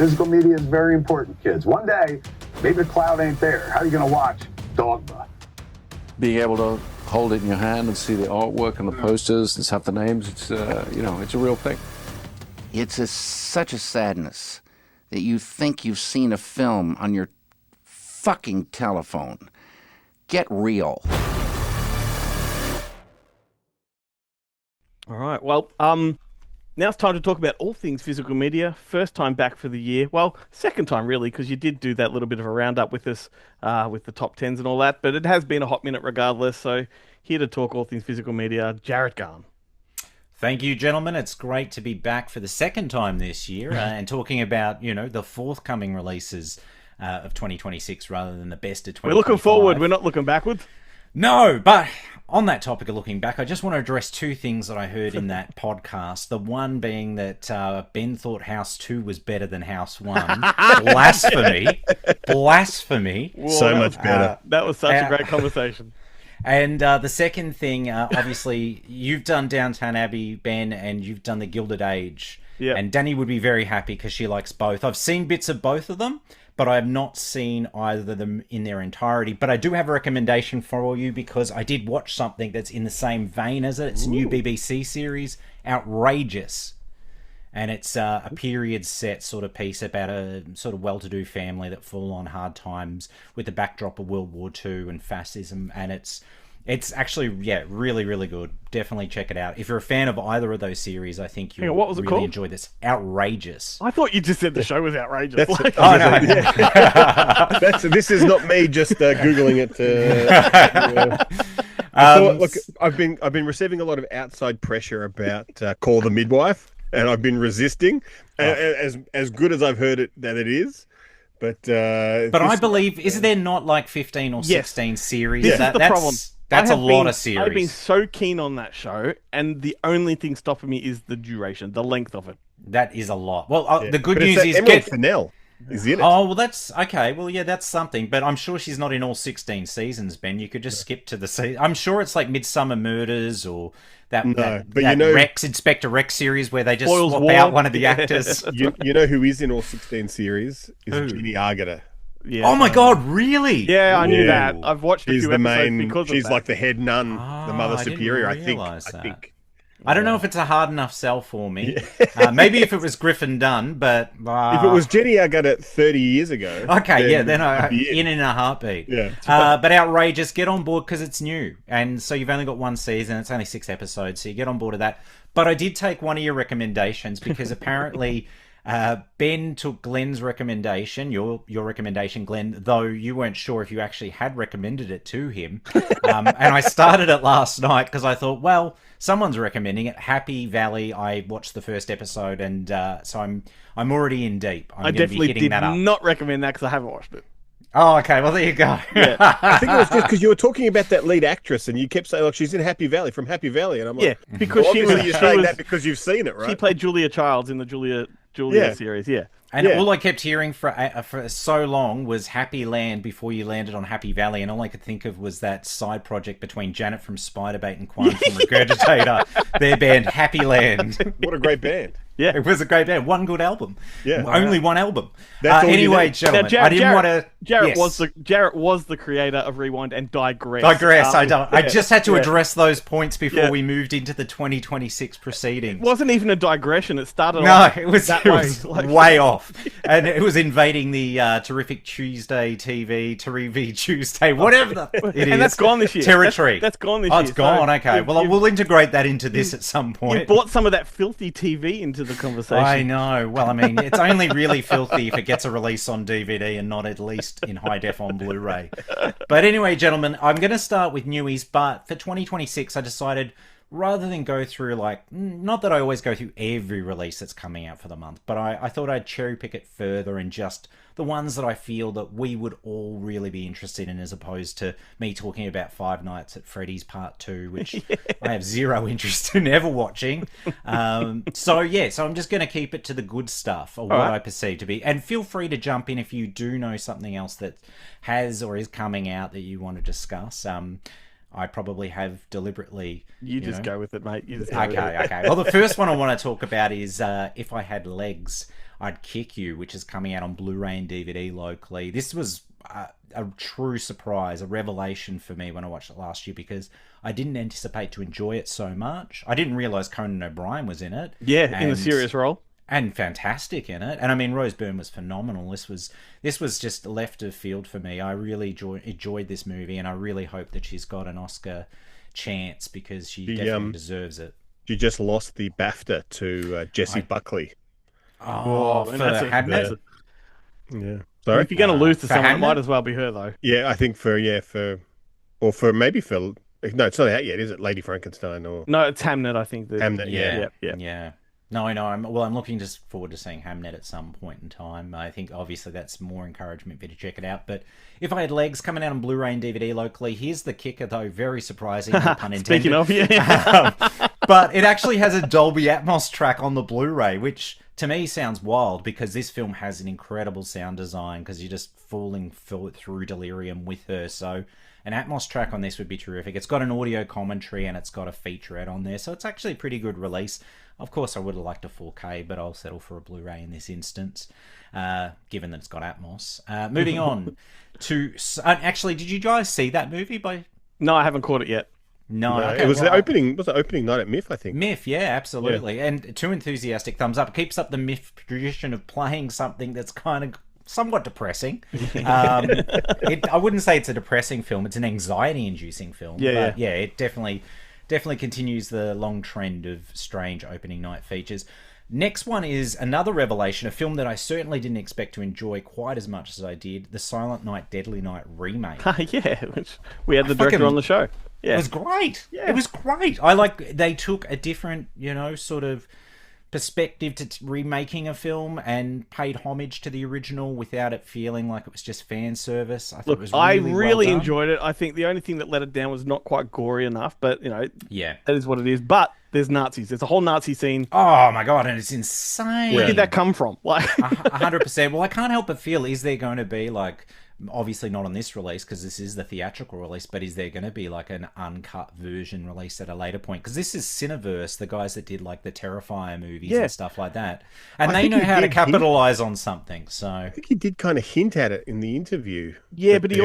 Physical media is very important, kids. One day, maybe the cloud ain't there. How are you going to watch Dogma? Being able to hold it in your hand and see the artwork and the posters and have the names, it's it's a real thing. It's such a sadness that you think you've seen a film on your fucking telephone. Get real. All right. Well, now it's time to talk about all things physical media. First time back for the year. Well, second time really, because you did do that little bit of a roundup with us, with the top 10s and all that. But it has been a hot minute regardless. So here to talk all things physical media, Jarret Gahan. Thank you, gentlemen. It's great to be back for the second time this year and talking about, the forthcoming releases of 2026 rather than the best of 2025. We're looking forward. We're not looking backwards. No, but on that topic of looking back, I just want to address two things that I heard in that podcast. The one being that Ben thought House 2 was better than House 1. Blasphemy. Blasphemy. Whoa, so much better. That was such a great conversation. And the second thing, obviously, you've done Downton Abbey, Ben, and you've done The Gilded Age. Yep. And Danny would be very happy because she likes both. I've seen bits of both of them, but I have not seen either of them in their entirety. But I do have a recommendation for you because I did watch something that's in the same vein as it. It's a new BBC series, Outrageous. And it's a period set sort of piece about a sort of well-to-do family that fall on hard times with the backdrop of World War II and fascism. And it's actually, really, really good. Definitely check it out. If you're a fan of either of those series, I think you'll really called? enjoy this. Outrageous. I thought you just said the show was outrageous. Oh, no. This is not me just Googling it. Look, I've been receiving a lot of outside pressure about Call the Midwife, and I've been resisting. As good as I've heard it that it is. But I believe, is there not like 15 or 16 series? This is the problem. That's a lot of series. I've been so keen on that show, and the only thing stopping me is the duration, the length of it. That is a lot. Well, the good news is... Emerald Fennell is in it. Oh, well, that's... Okay, well, yeah, that's something. But I'm sure she's not in all 16 seasons, Ben. You could just skip to the season. I'm sure it's like Midsummer Murders or that Rex, Inspector Rex series where they just swap out one of the actors. You know who is in all 16 series? Is Jenny Agata. Yeah. Oh my God! Really? Yeah, I knew that. I've watched a few episodes because of that. She's like the head nun, the mother superior. I think. I don't know if it's a hard enough sell for me. Maybe if it was Griffin Dunn, but if it was Jenny Agata 30 years ago. Okay, then in a heartbeat. Yeah. But Outrageous, get on board because it's new, and so you've only got one season. It's only 6 episodes, so you get on board of that. But I did take one of your recommendations because apparently. Ben took Glenn's recommendation, your recommendation, Glenn, though you weren't sure if you actually had recommended it to him. And I started it last night because I thought, well, someone's recommending it. Happy Valley. I watched the first episode, and so I'm already in deep. I definitely did not recommend that because I haven't watched it. Oh, okay. Well, there you go. Yeah. I think it was just because you were talking about that lead actress, and you kept saying, "Look, she's in Happy Valley from Happy Valley," and I'm like, "Yeah," because you're saying that because you've seen it, right? She played Julia Childs in the Julia series, yeah. And all I kept hearing for so long was Happy Land before you landed on Happy Valley, and all I could think of was that side project between Janet from Spiderbait and Quan from Regurgitator, their band Happy Land. What a great band. Yeah, it was a great band. One good album. Yeah, only one album. Anyway, gentlemen, I didn't want to. Jarret was the creator of Rewind and Digress. I just had to address those points before we moved into the 2026 proceedings. It wasn't even a digression. It started. It was way off, and it was invading the Terrific Tuesday TV, Terrific Tuesday, whatever it is. And that's gone this year. Territory. That's gone this year. Oh, it's gone. Okay. Well, we'll integrate that into this at some point. You brought some of that filthy TV into the conversation. I know. Well, I mean, it's only really filthy if it gets a release on DVD and not at least in high def on Blu-ray. But anyway, gentlemen, I'm going to start with newies, but for 2026, I decided rather than go through not that I always go through every release that's coming out for the month, but I thought I'd cherry pick it further and just the ones that I feel that we would all really be interested in, as opposed to me talking about Five Nights at Freddy's Part 2, which I have zero interest in ever watching. So I'm just going to keep it to the good stuff, or what I perceive to be. And feel free to jump in if you do know something else that has or is coming out that you want to discuss. I probably have deliberately. You just know. go with it, mate. You just go with it. Okay. Well, the first one I want to talk about is If I Had Legs, I'd Kick You, which is coming out on Blu-ray and DVD locally. This was a true surprise, a revelation for me when I watched it last year, because I didn't anticipate to enjoy it so much. I didn't realise Conan O'Brien was in it. Yeah, in the serious role. And fantastic in it. And I mean, Rose Byrne was phenomenal. This was just left of field for me. I really enjoyed this movie, and I really hope that she's got an Oscar chance, because she definitely deserves it. She just lost the BAFTA to Jessie Buckley. Oh, for Hamnet? Yeah. Sorry? If you're going to lose to someone, Hamnet? it might as well be her, though. Yeah, I think no, it's not out yet, is it? Lady Frankenstein or No, it's Hamnet, I think. Hamnet? Yeah. No, I'm looking just forward to seeing Hamnet at some point in time. I think obviously that's more encouragement for you to check it out. But If I Had Legs, coming out on Blu-ray and DVD locally. Here's the kicker, though, very surprising, no pun intended. Speaking of, yeah. But it actually has a Dolby Atmos track on the Blu-ray, which to me sounds wild, because this film has an incredible sound design, because you're just falling through delirium with her. So an Atmos track on this would be terrific. It's got an audio commentary and it's got a featurette on there, so it's actually a pretty good release. Of course, I would have liked a 4K, but I'll settle for a Blu-ray in this instance, given that it's got Atmos. Moving on to... actually, did you guys see that movie? No, I haven't caught it yet. No. Okay, it was the opening night at MIF, I think. MIF, yeah, absolutely. Yeah. And 2 enthusiastic thumbs up. It keeps up the MIF tradition of playing something that's kind of somewhat depressing. I wouldn't say it's a depressing film. It's an anxiety-inducing film. Yeah. It definitely continues the long trend of strange opening night features. Next one is another revelation, a film that I certainly didn't expect to enjoy quite as much as I did, the Silent Night, Deadly Night remake. Yeah, which we had the director on the show. Yeah. It was great. Yeah. It was great. They took a different, sort of perspective to remaking a film and paid homage to the original without it feeling like it was just fan service. I thought it was really well enjoyed it. I think the only thing that let it down was not quite gory enough, but yeah, that is what it is. But there's Nazis. There's a whole Nazi scene. Oh my god, and it's insane. Where did that come from? 100%. Well, I can't help but feel, is there going to be obviously not on this release because this is the theatrical release, but is there going to be an uncut version released at a later point? Because this is Cineverse, the guys that did the Terrifier movies and stuff like that, and they know how to capitalize on something. So I think he did kind of hint at it in the interview. Yeah, but he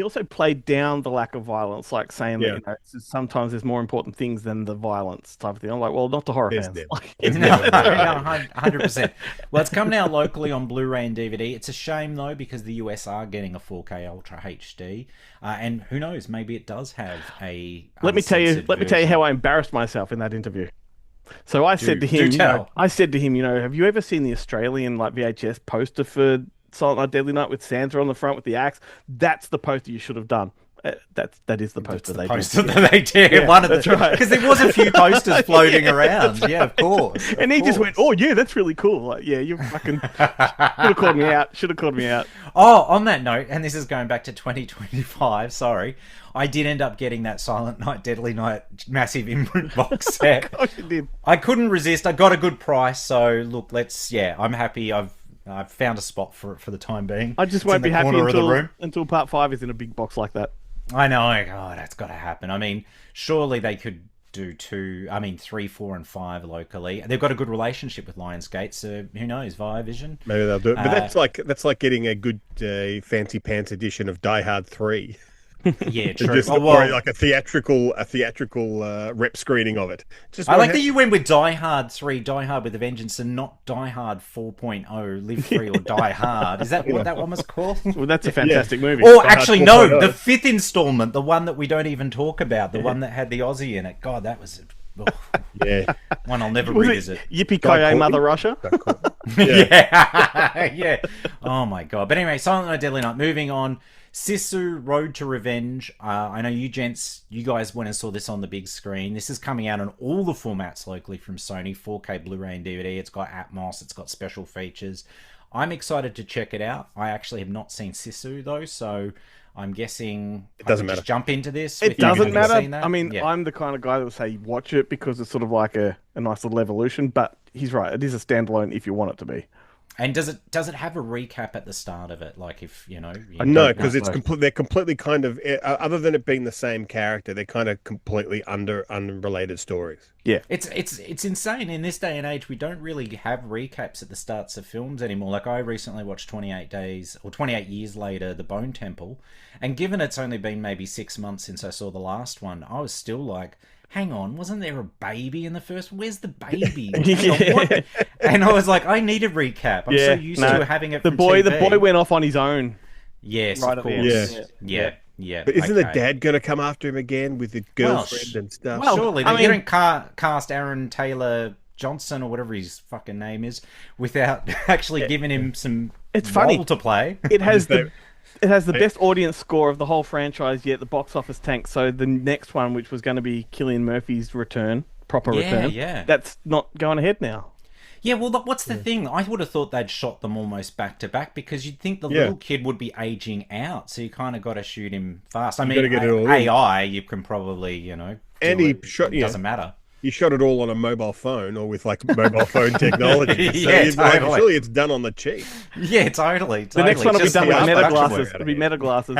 also played down the lack of violence, saying that sometimes there's more important things than the violence type of thing. I'm like, well, not to horror fans. No, 100%. Well, it's coming out locally on Blu-ray and DVD. It's a shame though, because the US are getting a 4K Ultra HD, and who knows, maybe it does have a. Let me tell you how I embarrassed myself in that interview. So I said to him, have you ever seen the Australian VHS poster for Silent Night, Deadly Night with Santa on the front with the axe? That's the poster you should have done. That is the poster they did. Yeah, one of the, right, because there was a few posters floating around. Yeah, of course. And he just went, "Oh yeah, that's really cool." You fucking should have called me out. Should have called me out. Oh, on that note, and this is going back to 2025. Sorry, I did end up getting that Silent Night, Deadly Night massive imprint box set. Of course you did. I couldn't resist. I got a good price, so look, I'm happy. I've found a spot for it for the time being. I just won't be happy until part 5 is in a big box like that. I know. Oh, that's got to happen. I mean, surely they could do 3, 4, and 5 locally. They've got a good relationship with Lionsgate, so who knows? Via Vision. Maybe they'll do it. But that's like getting a good fancy pants edition of Die Hard 3. Yeah, true. Or a theatrical rep screening of it. I like that you went with Die Hard 3, Die Hard with a Vengeance, and not Die Hard 4.0, Live Free or Die Hard. Is that what that one was called? Well, that's a fantastic movie. Or actually, no, the 5th installment, the one that we don't even talk about, the one that had the Aussie in it. God, that was... one I'll never revisit. Yippee-ki-yay, Mother Russia. Yeah. Oh my god. But anyway, Silent Night, Deadly Night. Moving on. Sisu, Road to Revenge. I know you guys went and saw this on the big screen. This is coming out on all the formats locally from Sony, 4K, Blu-ray and DVD. It's got Atmos, it's got special features. I'm excited to check it out. I actually have not seen Sisu though, so I'm guessing it doesn't matter. Just jump into this. It doesn't matter. I mean, I'm the kind of guy that will say watch it because it's sort of like a nice little evolution, but he's right. It is a standalone if you want it to be. And does it have a recap at the start of it? Like if you No, because they're completely kind of other than it being the same character, they're kind of completely unrelated stories. Yeah, it's insane in this day and age. We don't really have recaps at the starts of films anymore. Like I recently watched 28 Years Later, The Bone Temple, and given it's only been maybe 6 months since I saw the last one, I was still like, hang on, wasn't there a baby in the first? Where's the baby? What? And I was like, I need a recap. I'm so used to having it. The boy went off on his own. Yes, right of course. Yeah. Yeah. But isn't the dad going to come after him again with the girlfriend and stuff? Well, surely they didn't cast Aaron Taylor Johnson or whatever his fucking name is without actually giving him some role to play. It has the best audience score of the whole franchise yet, the box office tank. So the next one, which was going to be Cillian Murphy's return, that's not going ahead now. Yeah, well, what's the thing? I would have thought they'd shot them almost back to back because you'd think the little kid would be aging out, so you kind of got to shoot him fast. I mean, AI, you can probably, and he shot. It doesn't matter. You shot it all on a mobile phone or with like mobile phone technology. So totally. Surely it's done on the cheap. Yeah, totally. The next one will be done with meta glasses. It'll be meta glasses.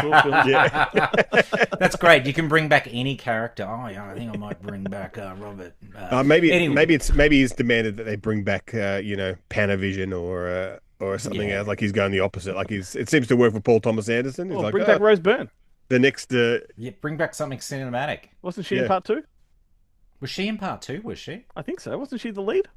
That's great. You can bring back any character. Oh yeah, I think I might bring back Robert. Maybe he's demanded that they bring back Panavision or something else. Like he's going the opposite. Like it seems to work for Paul Thomas Anderson. He's bring back Rose Byrne. The next bring back something cinematic. Wasn't she in part 2? Was she in part 2? Was she? I think so. Wasn't she the lead?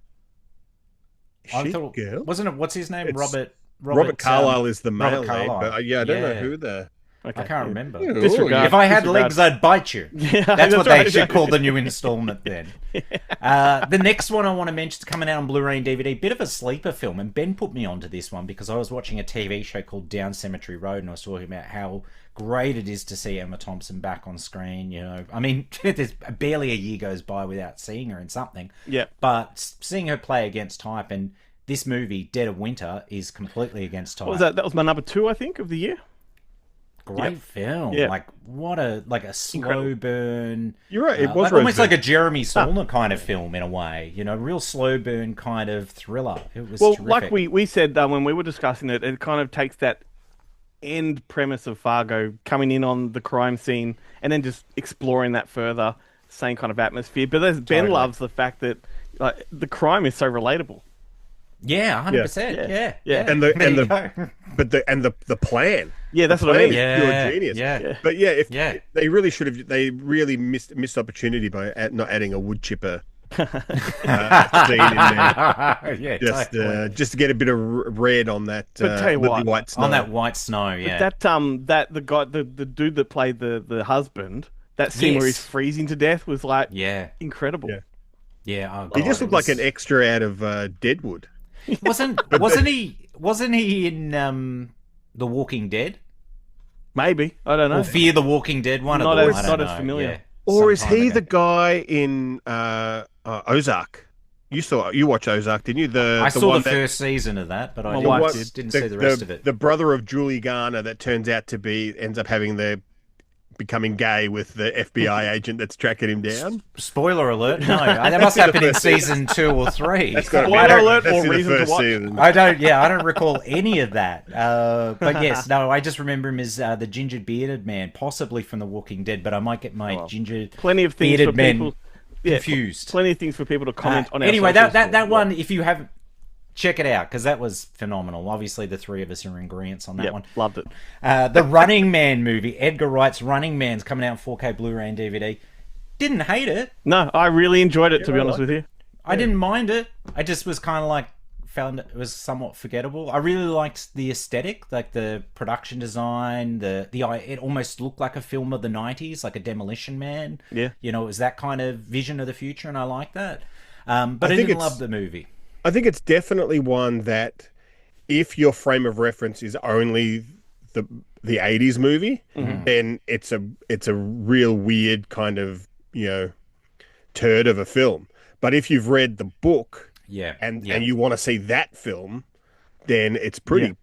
I thought, wasn't it? What's his name? Robert Carlyle is the male lead, but I don't know who the. Okay. I can't remember. Disregard. If I had legs, I'd bite you. Yeah, that's what they should call the new installment then. The next one I want to mention is coming out on Blu-ray and DVD. Bit of a sleeper film, and Ben put me onto this one because I was watching a TV show called Down Cemetery Road, and I was talking about how great it is to see Emma Thompson back on screen. I mean, there's barely a year goes by without seeing her in something. Yeah. But seeing her play against type, and this movie, Dead of Winter, is completely against type. What was that? That was my number 2, I think, of the year. Great film. Yeah. Like what a slow burn. You're right. It was almost like a Jeremy Saulnier kind of film in a way. Real slow burn kind of thriller. It was terrific. Like we said when we were discussing it, it kind of takes that end premise of Fargo, coming in on the crime scene and then just exploring that further, same kind of atmosphere. But Ben loves the fact that the crime is so relatable. Yeah, 100%. Yeah. And the plan. Yeah, that's what I mean. Pure genius. Yeah. But they really should have. They really missed opportunity by not adding a wood chipper scene in there. Just to get a bit of red on that. But tell you what, white snow. On that white snow. Yeah. But the guy, the dude that played the husband, that scene where he's freezing to death was incredible. Yeah. He just looked like an extra out of Deadwood. Wasn't he in The Walking Dead? Maybe, I don't know. Or Fear the Walking Dead, one not of them. As, not as familiar. Yeah. Or is he the guy in Ozark? You watch Ozark, didn't you? I saw the first season of that, but I didn't see the rest of it. The brother of Julie Garner that turns out to ends up becoming gay with the FBI agent that's tracking him down. Spoiler alert! No, that must happen in season 2 or 3. Spoiler alert! Or reason to watch. Season. I don't recall any of that. But yes, no, I just remember him as the ginger bearded man, possibly from The Walking Dead. But I might get my plenty of things bearded for people confused. Plenty of things for people to comment on. Anyway, that one, if you haven't. Check it out, because that was phenomenal. Obviously, the three of us are in agreement on that one. Loved it. The Running Man movie, Edgar Wright's Running Man's coming out in 4K Blu-ray and DVD. Didn't hate it. No, I really enjoyed it, to be honest with you. I didn't mind it. I just was kind of found it was somewhat forgettable. I really liked the aesthetic, like the production design, it almost looked like a film of the 90s, like a Demolition Man. Yeah. It was that kind of vision of the future, and I like that. But I didn't love the movie. I think it's definitely one that, if your frame of reference is only the 80s movie, then it's a real weird kind of turd of a film. But if you've read the book, and you want to see that film, then it's pretty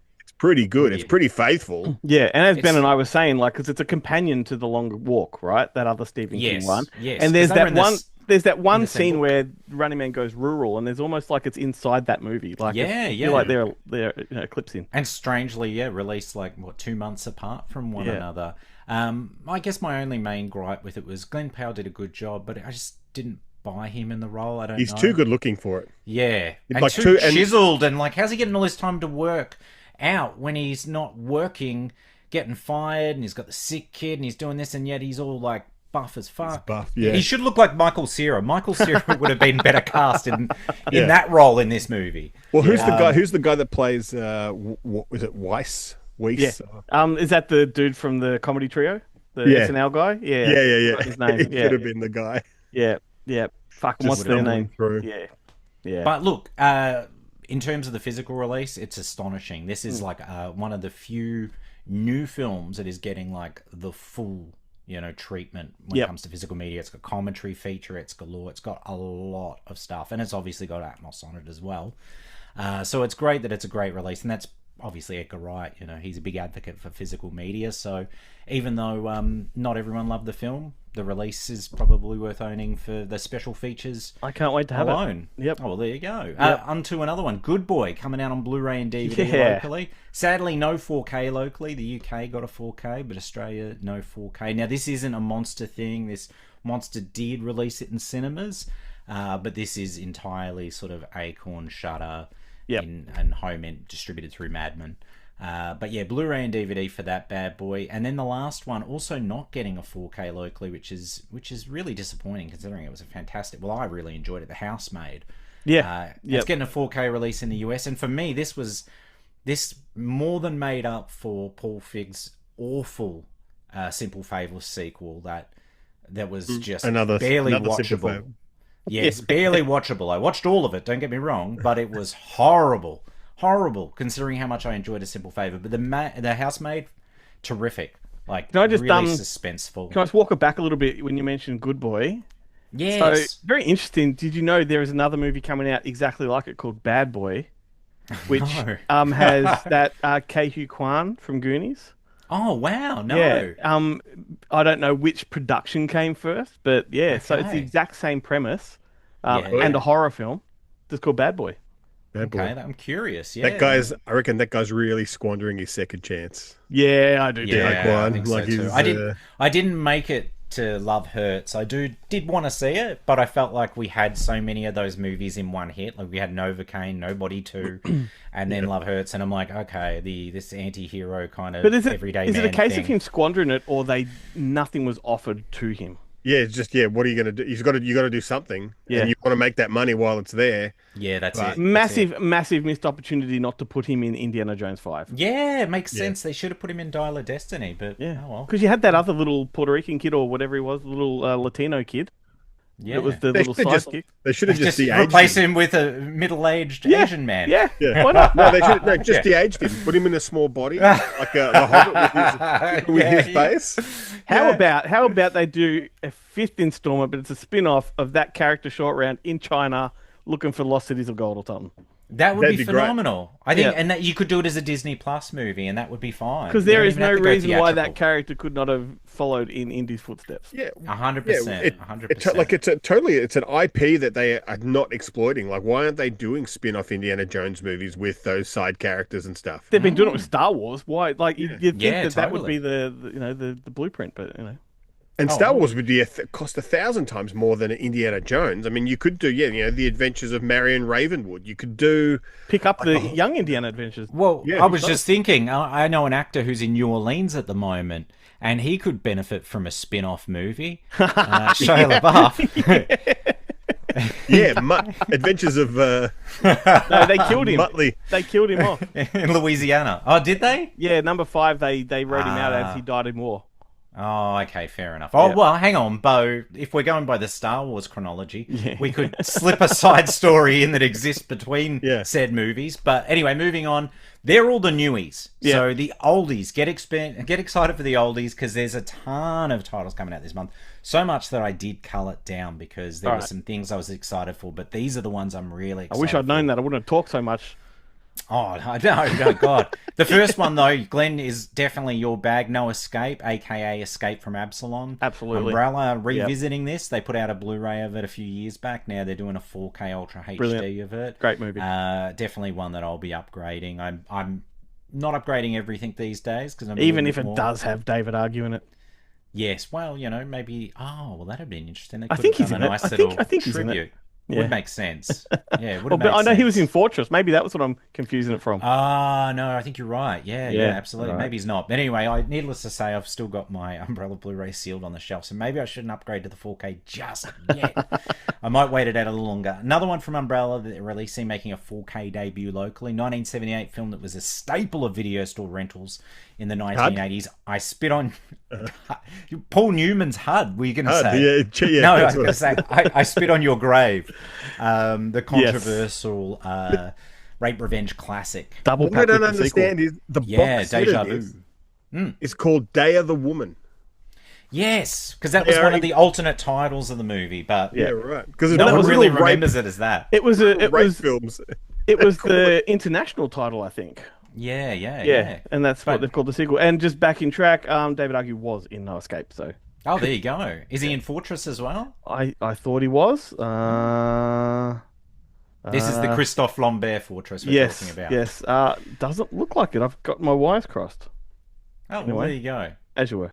good. It's pretty faithful. Yeah, and as Ben and I were saying, because it's a companion to The Long Walk, right? That other Stephen King one. Yes. And there's that one. there's that one the same scene book. where Running Man goes rural, and there's almost like it's inside that movie. Like Yeah, I feel like they're clips in. And strangely, released like 2 months apart from one another. I guess my only main gripe with it was Glenn Powell did a good job, but I just didn't buy him in the role. I don't know. He's too good looking for it. Yeah, and Like too chiseled, and like, how's he getting all this time to work out when he's not working, getting fired, and he's got the sick kid, and he's doing this, and yet he's all like buff as fuck. Buff, yeah. He should look like Michael Cera. Michael Cera would have been better cast in that role in this movie. Well, who's the guy? Who's the guy that plays? What was it? Weiss? Yeah. Is that the dude from the comedy trio? The SNL guy? Yeah. Yeah. His name. He could have been the guy. Yeah. Fuck, what's their name? Through. Yeah. But look, in terms of the physical release, it's astonishing. This is like one of the few new films that is getting like the full, treatment when it comes to physical media. It's got commentary feature, it's galore, it's got a lot of stuff, and it's obviously got Atmos on it as well. So it's great that it's a great release, and that's obviously Edgar Wright. He's a big advocate for physical media. So even though not everyone loved the film, the release is probably worth owning for the special features. I can't wait to have alone. it. Yep. Oh, well, there you go. Yep. Onto another one. Good Boy, coming out on Blu-ray and DVD locally. Sadly, no 4K locally. The UK got a 4K, but Australia, no 4K. Now, this isn't a Monster thing. This Monster did release it in cinemas, but this is entirely sort of Acorn, Shudder, and home end distributed through Madman. But yeah, Blu-ray and DVD for that bad boy. And then the last one, also not getting a 4K locally, which is really disappointing considering it was a fantastic. Well, I really enjoyed it. The Housemaid. It's getting a 4K release in the US, and for me, this more than made up for Paul Feig's awful Simple Favor sequel that was just barely watchable. Yes, barely watchable. I watched all of it, don't get me wrong, but it was horrible considering how much I enjoyed A Simple Favor. But the Housemaid, terrific. Like, can I just, really suspenseful. Can I just walk it back a little bit when you mentioned Good Boy? Yes. So, very interesting. Did you know there is another movie coming out exactly like it called Bad Boy, which has that Ke Huy Quan from Goonies? Oh, wow. No. Yeah. I don't know which production came first, but so it's the exact same premise and a horror film. It's called Bad Boy. Okay, I'm curious. Yeah, I reckon that guy's really squandering his second chance. Yeah, I do. Yeah, I think so too. I didn't make it to Love Hurts. I did want to see it, but I felt like we had so many of those movies in one hit. Like we had Novocaine, Nobody 2, and then Love Hurts, and I'm like, okay, this anti-hero kind of everyday man Is it a case thing. of him squandering it, or nothing was offered to him? Yeah, it's just what are you going to do? You got to do something, and you want to make that money while it's there. Yeah, that's it. Massive missed opportunity not to put him in Indiana Jones 5. Yeah, it makes sense. They should have put him in Dial of Destiny, but oh well. Because you had that other little Puerto Rican kid or whatever he was, the little Latino kid. Yeah, it was the little sidekick. They should have just replace him with a middle-aged Asian man. Yeah. Why not? No, they should just de-aged him. Put him in a small body, like the Hobbit with his face. How about they do a 5th installment, but it's a spin-off of that character short round in China, looking for Lost Cities of Gold or something. That would be phenomenal. Great. I think, and that you could do it as a Disney Plus movie, and that would be fine. Because there is no reason why that character could not have followed in Indy's footsteps. Yeah, 100%. 100%. It's an IP that they are not exploiting. Like, why aren't they doing spin-off Indiana Jones movies with those side characters and stuff? They've been doing it with Star Wars. Why? Like, you'd think that would be the blueprint, but And Star Wars would cost 1,000 times more than Indiana Jones. I mean, you could do, the Adventures of Marion Ravenwood. You could pick up the Young Indiana Adventures. Well, I was just thinking, I know an actor who's in New Orleans at the moment, and he could benefit from a spin-off movie. Shia LaBeouf. Adventures of... No, they killed him. Muttley. They killed him off. In Louisiana. Oh, did they? Yeah, number 5, they wrote him out as he died in war. Oh, okay, fair enough. Oh, well, hang on, Bo. If we're going by the Star Wars chronology, we could slip a side story in that exists between said movies. But anyway, moving on. They're all the newies. Yeah. So the oldies, get excited for the oldies because there's a ton of titles coming out this month. So much that I did cull it down because there were some things I was excited for, but these are the ones I'm really excited I wish I'd known that. I wouldn't have talked so much. Oh, no, God. The first one, though, Glenn, is definitely your bag. No Escape, a.k.a. Escape from Absalom. Absolutely. Umbrella revisiting this. They put out a Blu-ray of it a few years back. Now they're doing a 4K Ultra HD Brilliant. of it. Great movie. Definitely one that I'll be upgrading. I'm not upgrading everything these days because I'm even if it does have David Argue in it. Yes, well, maybe. Oh, well, that'd be interesting. They I could think have he's done in a it. nice I little think he's in it. tribute. Yeah. Would make sense. Yeah, would Well, but I know he was in Fortress. Maybe that was what I'm confusing it from. Ah, no, I think you're right. Yeah, absolutely. Right. Maybe he's not. But anyway, needless to say, I've still got my Umbrella Blu-ray sealed on the shelf, so maybe I shouldn't upgrade to the 4K just yet. I might wait it out a little longer. Another one from Umbrella that they're releasing, making a 4K debut locally. 1978 film that was a staple of video store rentals in the 1980s. I spit on Paul Newman's HUD. Were you going to say? Yeah, no, I was going to say I spit on your grave. The controversial rape revenge classic. Double What I pack don't with the understand sequel. is the Yeah, box set Deja of this Vu. is called Day of the Woman. Yes, because that was one of the alternate titles of the movie, but Yeah, right. Because no one really rape remembers it as that. It was films. It was the international title, I think. Yeah. And that's what they've called the sequel. And just back in track, David Argue was in No Escape, so Oh, there you go. Is he in Fortress as well? I thought he was. This is the Christophe Lambert Fortress we're talking about. Yes. Doesn't look like it. I've got my wires crossed. Oh, well, there you go. As you were.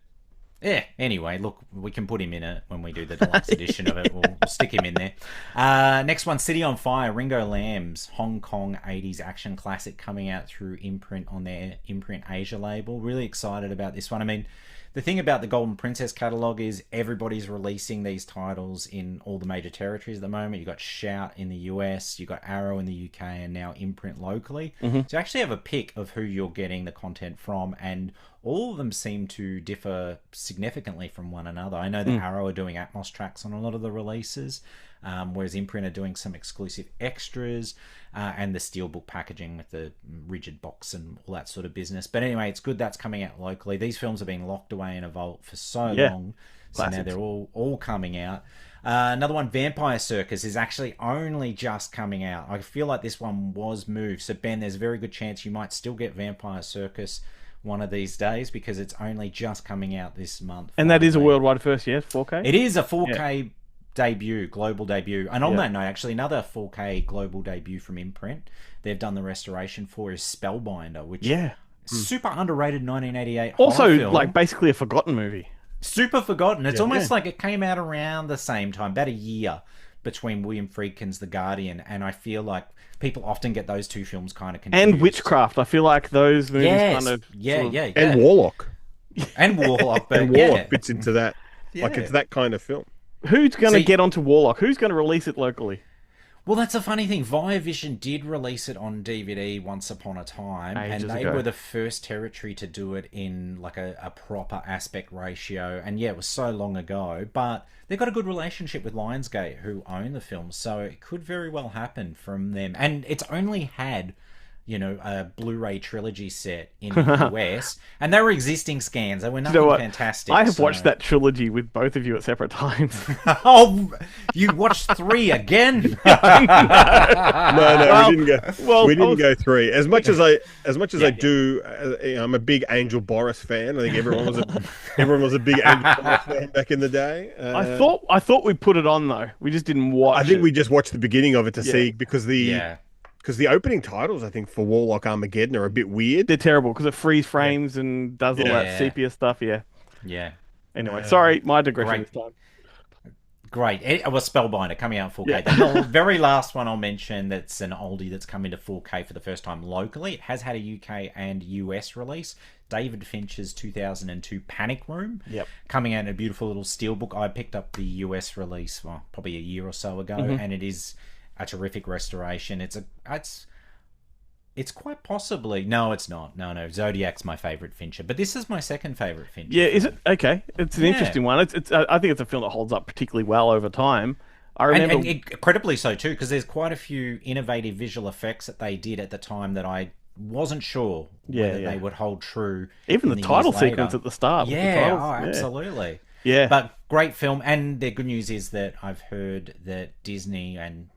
Yeah, anyway, look, we can put him in it when we do the deluxe edition of it. We'll stick him in there. Next one, City on Fire, Ringo Lam's Hong Kong 80s action classic coming out through Imprint on their Imprint Asia label. Really excited about this one. I mean, the thing about the Golden Princess catalogue is everybody's releasing these titles in all the major territories at the moment. You've got Shout in the US, you've got Arrow in the UK, and now Imprint locally. So you actually have a pick of who you're getting the content from, and all of them seem to differ significantly from one another. I know that Arrow are doing Atmos tracks on a lot of the releases, whereas Imprint are doing some exclusive extras, and the steelbook packaging with the rigid box and all that sort of business. But anyway, it's good that's coming out locally. These films have been locked away in a vault for so long, so now they're all coming out. Another one, Vampire Circus, is actually only just coming out. I feel like this one was moved. So Ben, there's a very good chance you might still get Vampire Circus one of these days because it's only just coming out this month. And that is a worldwide first, 4K? It is a 4K debut, global debut. And on that note, actually, another 4K global debut from Imprint they've done the restoration for is Spellbinder, which super underrated 1988 also horror film. like basically a forgotten movie. Super forgotten. It's almost like it came out around the same time, about a year between William Friedkin's The Guardian, and I feel like people often get those two films kind of confused. And Witchcraft. I feel like those movies kind of... And Warlock. And Warlock. But and Warlock fits into that. Like, it's that kind of film. Who's going to get onto Warlock? Who's going to release it locally? Well, that's a funny thing. Viavision did release it on DVD once upon a time, Ages and they ago. were the first territory to do it in like a proper aspect ratio. And yeah, it was so long ago, but they've got a good relationship with Lionsgate, who own the film, so it could very well happen from them. And it's only had, you know, a Blu-ray trilogy set in the US, and they were existing scans. They were nothing fantastic. I have watched that trilogy with both of you at separate times. Oh, you watched 3 again? No, we didn't go. Well, we didn't go 3. As much as I do, I'm a big Angel Boris fan. I think everyone was a big Angel Boris fan back in the day. I thought we put it on though. We just didn't watch. I think it. we just watched the beginning of it to see because the opening titles, I think, for Warlock Armageddon are a bit weird. They're terrible because it freeze frames and does all that sepia stuff. Yeah. Anyway, sorry, my digression this time. Great. It was Spellbinder coming out in 4K. The very last one I'll mention that's an oldie that's come into 4K for the first time locally. It has had a UK and US release. David Fincher's 2002 Panic Room. Coming out in a beautiful little steelbook. I picked up the US release probably a year or so ago, and it is a terrific restoration. It's quite possibly... No, it's not. No. Zodiac's my favourite Fincher. But this is my second favourite Fincher. Yeah, is it? Okay. It's an interesting one. It's. I think it's a film that holds up particularly well over time. I remember... And incredibly so, too, because there's quite a few innovative visual effects that they did at the time that I wasn't sure whether they would hold true. Even the title sequence at the start. Absolutely. Yeah. But great film. And the good news is that I've heard that Disney and,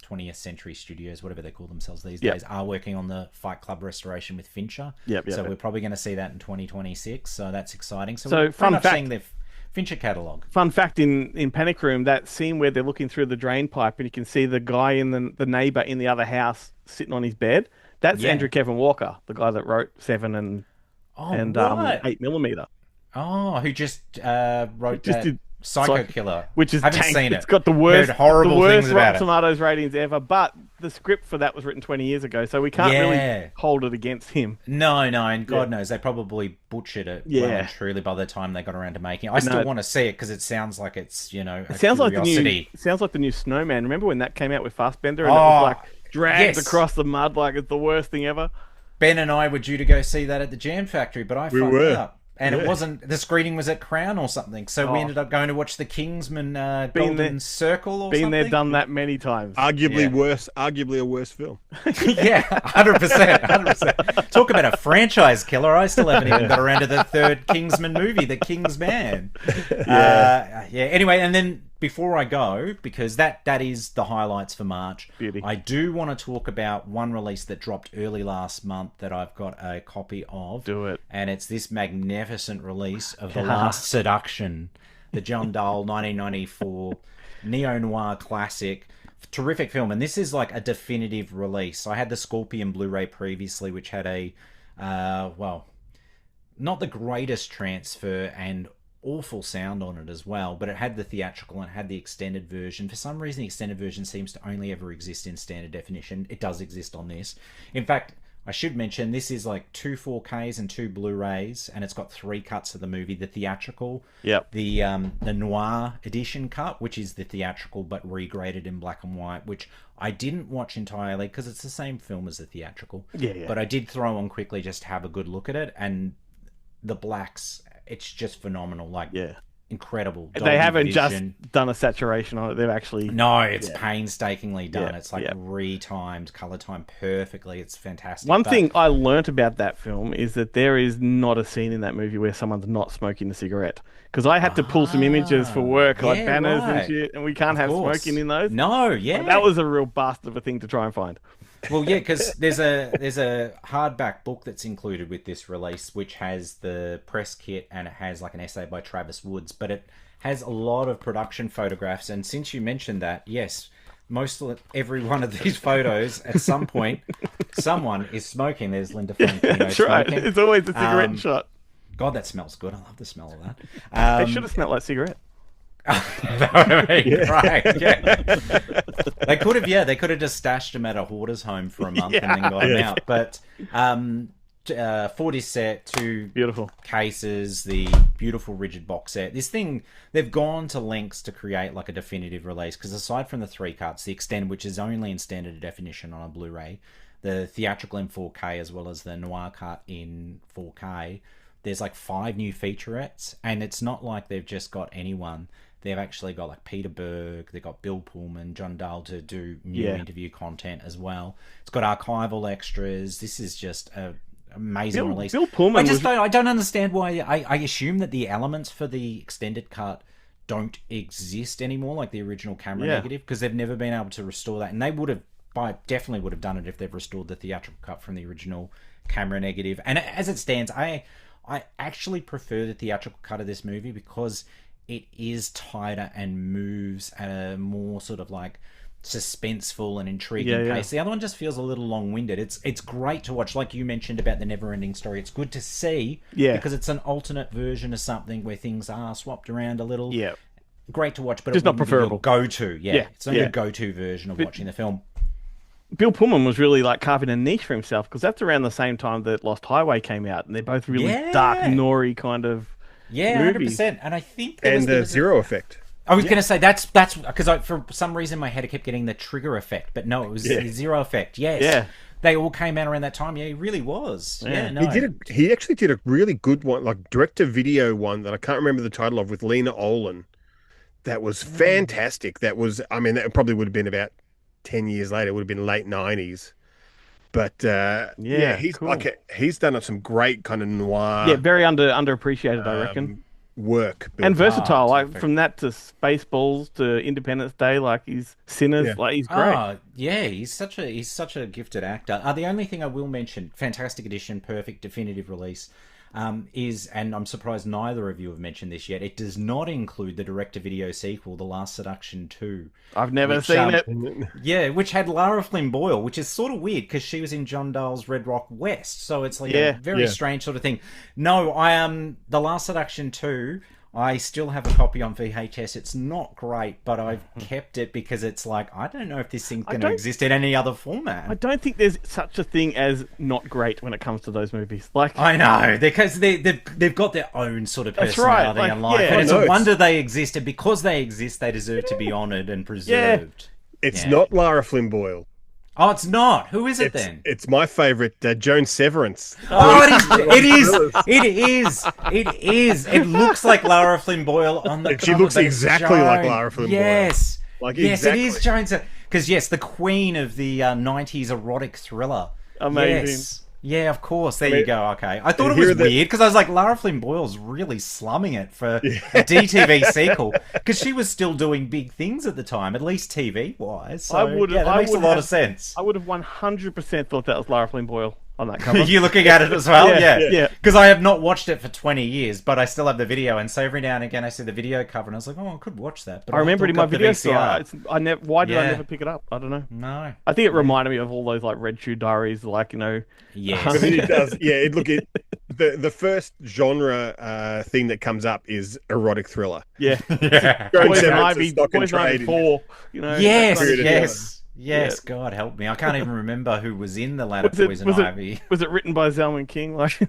20th Century Studios, whatever they call themselves these Yep. days, are working on the Fight Club restoration with Fincher. Yep. So we're probably going to see that in 2026. So that's exciting. So So, we're fun pretty much fact- seeing the Fincher catalogue. Fun fact, in Panic Room, that scene where they're looking through the drain pipe and you can see the guy in the neighbor in the other house sitting on his bed, that's Yeah. Andrew Kevin Walker, the guy that wrote Seven and right. 8mm. Oh, who just wrote Just that did Psycho Killer. Which is haven't tanked. seen it. It's got the worst, Heard horrible the worst things about Rotten it. Tomatoes ratings ever, but the script for that was written 20 years ago, so we can't Yeah. really hold it against him. No, and God knows they probably butchered it well and truly by the time they got around to making it. I still want to see it because it sounds like it's, you know, It sounds like curiosity. the new Snowman. Remember when that came out with Fassbender and it Oh, was like dragged yes. across the mud like it's the worst thing ever? Ben and I were due to go see that at the Jam Factory, but I fucked were. up. And it wasn't, the screening was at Crown or something. So we ended up going to watch the Kingsman Golden Circle or Been something. there, done that many times. Arguably Yeah. arguably a worse film. Yeah, 100%. Talk about a franchise killer. I still haven't even got around to the third Kingsman movie, The King's Man. Anyway, and then before I go, because that is the highlights for March, Beauty. I do want to talk about one release that dropped early last month that I've got a copy of. Do it. And it's this magnificent release of The Last Seduction, the John Dahl 1994 neo-noir classic. Terrific film, and this is like a definitive release. I had the Scorpion Blu-ray previously, which had a, not the greatest transfer and awful sound on it as well, but it had the theatrical and it had the extended version. For some reason, the extended version seems to only ever exist in standard definition. It does exist on this. In fact, I should mention this is like 2 4Ks and 2 Blu-rays, and it's got 3 cuts of the movie: the theatrical, the noir edition cut, which is the theatrical but regraded in black and white, which I didn't watch entirely because it's the same film as the theatrical. But I did throw on quickly just to have a good look at it, and the blacks, it's just phenomenal. Like, incredible. They Dolby haven't Vision. just done a saturation on it. They've actually... No, it's painstakingly done. Yeah, It's like retimed, color time perfectly. It's fantastic. One thing I learnt about that film is that there is not a scene in that movie where someone's not smoking a cigarette. Because I had to pull some images for work, like banners and shit, and we can't have smoking in those. No, yeah. That was a real bastard of a thing to try and find. Well, yeah, because there's a hardback book that's included with this release, which has the press kit and it has like an essay by Travis Woods, but it has a lot of production photographs. And since you mentioned that, yes, every one of these photos at some point, someone is smoking. There's Linda Frankino That's right. smoking. It's always a cigarette shot. God, that smells good. I love the smell of that. They should have smelled like cigarette. Right, yeah. They could have just stashed him at a hoarder's home for a month and then got him out. But 40 set, 2 Beautiful cases, the beautiful rigid box set. This thing, they've gone to lengths to create like a definitive release, because aside from the 3 cuts, the extended, which is only in standard definition on a Blu-ray, the theatrical in 4K as well as the noir cut in 4K, there's like 5 new featurettes, and it's not like they've just got anyone. They've actually got like Peter Berg, they've got Bill Pullman, John Dahl to do new interview content as well. It's got archival extras. This is just a amazing release. Bill Pullman I don't understand why. I assume that the elements for the extended cut don't exist anymore, like the original camera negative, because they've never been able to restore that, and they definitely would have done it if they've restored the theatrical cut from the original camera negative. And as it stands, I actually prefer the theatrical cut of this movie because it is tighter and moves at a more sort of like suspenseful and intriguing pace. The other one just feels a little long-winded. It's great to watch, like you mentioned about the never-ending story. It's good to see because it's an alternate version of something where things are swapped around a little. Great to watch, but just not preferable. Go-to, it's not your go-to version of watching the film. Bill Pullman was really like carving a niche for himself, because that's around the same time that Lost Highway came out, and they're both really dark, noir kind of movies. 100%. And I think the Zero Effect. I was going to say that's because for some reason my head kept getting the Trigger Effect, but no, it was the Zero Effect. Yes. Yeah. They all came out around that time. Yeah, he really was. Yeah, no. He actually did a really good one, like direct-to-video one that I can't remember the title of, with Lena Olin. That was fantastic. That that probably would have been about 10 years later. It would have been late 90s. But he's cool. He's done some great kind of noir. Yeah, very underappreciated, I reckon. work. And built up. versatile, like terrific. from that to Spaceballs to Independence Day, like he's Sinners, Yeah. like he's great. Oh, yeah, he's such a gifted actor. The only thing I will mention, fantastic edition, perfect definitive release, is, and I'm surprised neither of you have mentioned this yet, it does not include the direct-to-video sequel, The Last Seduction 2. I've never which, seen it. Yeah, which had Lara Flynn Boyle, which is sort of weird because she was in John Dahl's Red Rock West, so it's like a very strange sort of thing. No, The Last Seduction 2, I still have a copy on VHS. It's not great, but I've kept it because it's like, I don't know if this thing's going to exist in any other format. I don't think there's such a thing as not great when it comes to those movies. Like, I know, because they've got their own sort of That's right, personality like, and life, yeah. and it's I know, a wonder they exist, and because they exist, they deserve to be honoured and preserved. It's Yeah. not Lara Flynn Boyle. Oh, it's not. Who is it then? It's my favourite, Joan Severance. Oh, it is. It looks like Lara Flynn Boyle on the And she cover, looks but exactly like Joan. Lara Flynn Boyle. Yes. Like, yes, exactly. it is Joan. Because, yes, the queen of the 90s erotic thriller. Amazing. Yes. Yeah, of course. There you go. Okay. I thought it and was here are the- weird because I was like, Lara Flynn Boyle's really slumming it for a DTV sequel because she was still doing big things at the time, at least TV-wise. So, that makes a lot of sense. I would have 100% thought that was Lara Flynn Boyle on that cover. You looking at it as well? Yeah. Because I have not watched it for 20 years, but I still have the video, and so every now and again I see the video cover, and I was like, oh, I could watch that. But I remember it in my looked up video the store. VCR. Why did I Yeah. never pick it up? I don't know. No. I think it reminded me of all those like Red Shoe Diaries, like, you know. Yes. It does. Yeah, the first genre thing that comes up is erotic thriller. Yeah. Yeah. Joan Poison Severance Ivy, is stock and Poison Ivy trade. 4, you know. Yes, that kind of yes. shit. Yes, Yeah. God help me. I can't even remember who was in the latter Was it- Poison was it- Ivy. Was it written by Zalman King? Like,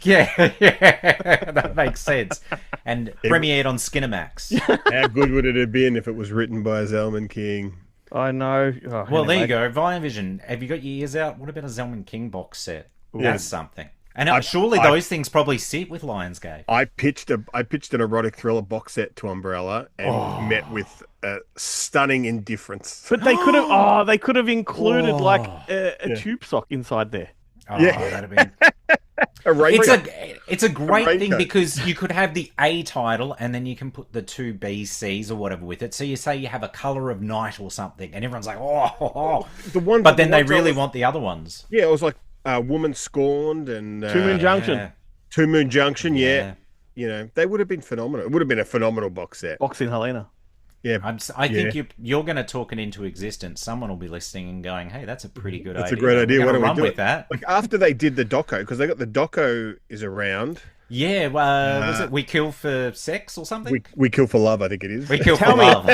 Yeah, that makes sense. And premiered on Skinamax. How good would it have been if it was written by Zalman King? I know. Oh, Well, there you anyway. go. Viavision. Have you got your ears out? What about a Zalman King box set? That's something. And surely those things probably sit with Lionsgate. I pitched an erotic thriller box set to Umbrella and met with stunning indifference. But they could have. Oh, they could have included like a tube sock inside there. Oh, Yeah. that'd have been... A raincoat. It's a great thing raincoat. because you could have the A title and then you can put the two B, C's or whatever with it. So you say you have a Color of Night or something, and everyone's like, oh. The ones, But then the they ones I really was- want the other ones. Yeah, it was like Woman Scorned and Two Moon Junction. Yeah. Two Moon Junction. Yeah. Yeah, you know they would have been phenomenal. It would have been a phenomenal box set. Boxing Helena. Yeah, I think you're going to talk it into existence. Someone will be listening and going, "Hey, that's a pretty good that's idea. a great idea. We're Why gonna don't we run do with it? that?" Like after they did the doco, because they got the doco is around. Yeah, was it We Kill for Sex or something? We Kill for Love, I think it is. We Kill for Tell me- Love.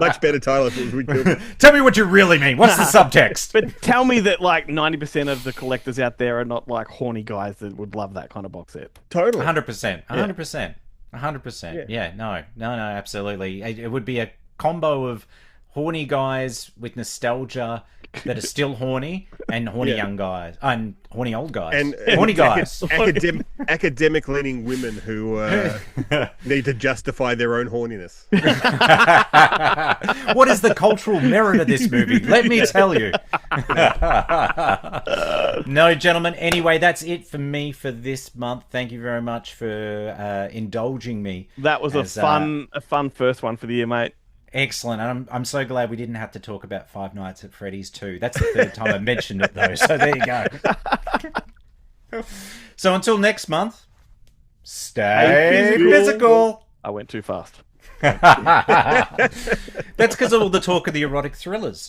Much better title if it was We Kill. For... Tell me what you really mean. What's the subtext? But tell me that like 90% of the collectors out there are not like horny guys that would love that kind of box set. Totally. 100%. 100%. 100%. Yeah, no, absolutely. It would be a combo of horny guys with nostalgia that are still horny and horny young guys and horny old guys And horny guys. academic leaning women who need to justify their own horniness. What is the cultural merit of this movie? Let me tell you. No, gentlemen. Anyway, that's it for me for this month. Thank you very much for indulging me. That was a fun first one for the year, mate. Excellent. And I'm so glad we didn't have to talk about Five Nights at Freddy's 2. That's the third time I mentioned it, though. So there you go. So until next month, stay physical. I went too fast. That's because of all the talk of the erotic thrillers.